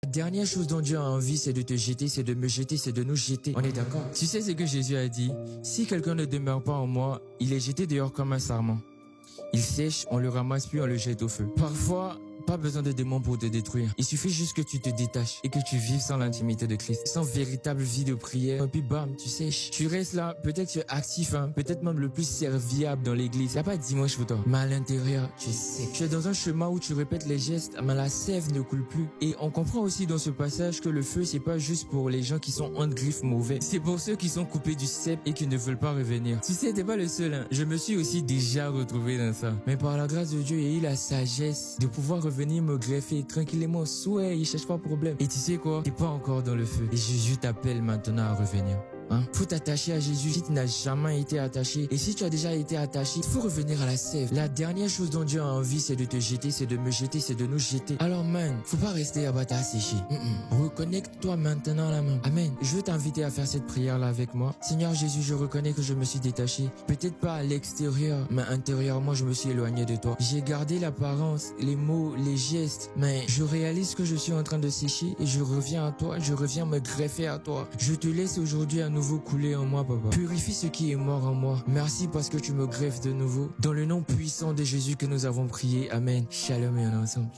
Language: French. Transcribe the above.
La dernière chose dont Dieu a envie, c'est de te jeter, c'est de me jeter, c'est de nous jeter. On est d'accord? Tu sais ce que Jésus a dit? Si quelqu'un ne demeure pas en moi, il est jeté dehors comme un sarment. Il sèche, on le ramasse puis on le jette au feu. Parfois, pas besoin de démons pour te détruire. Il suffit juste que tu te détaches et que tu vives sans l'intimité de Christ, sans véritable vie de prière. Et puis bam, tu sèches. Tu restes là, peut-être tu es actif, hein, peut-être même le plus serviable dans l'église. Y a pas de dimanche pour toi. Mais à l'intérieur, tu sais. Tu es dans un chemin où tu répètes les gestes, mais la sève ne coule plus. Et on comprend aussi dans ce passage que le feu, c'est pas juste pour les gens qui sont en griffe mauvais. C'est pour ceux qui sont coupés du cep et qui ne veulent pas revenir. Tu sais, t'es pas le seul, hein. Je me suis aussi déjà retrouvé dans ça. Mais par la grâce de Dieu, j'ai eu la sagesse de pouvoir revenir me greffer tranquillement. Ouais, il cherche pas de problème. Et tu sais quoi? T'es pas encore dans le feu. Et Jésus t'appelle maintenant à revenir. Hein? Faut t'attacher à Jésus si tu n'as jamais été attaché. Et si tu as déjà été attaché, il faut revenir à la sève. La dernière chose dont Dieu a envie, c'est de te jeter, c'est de me jeter, c'est de nous jeter. Alors man, faut pas rester à bas séché. Reconnecte-toi maintenant à la main. Amen. Je veux t'inviter à faire cette prière-là avec moi. Seigneur Jésus, je reconnais que je me suis détaché. Peut-être pas à l'extérieur, mais intérieurement, je me suis éloigné de toi. J'ai gardé l'apparence, les mots, les gestes, mais je réalise que je suis en train de sécher et je reviens à toi, je reviens me greffer à toi. Je te laisse aujourd'hui à nouveau couler en moi, papa. Purifie ce qui est mort en moi. Merci parce que tu me greffes de nouveau. Dans le nom puissant de Jésus que nous avons prié. Amen. Shalom et un ensemble.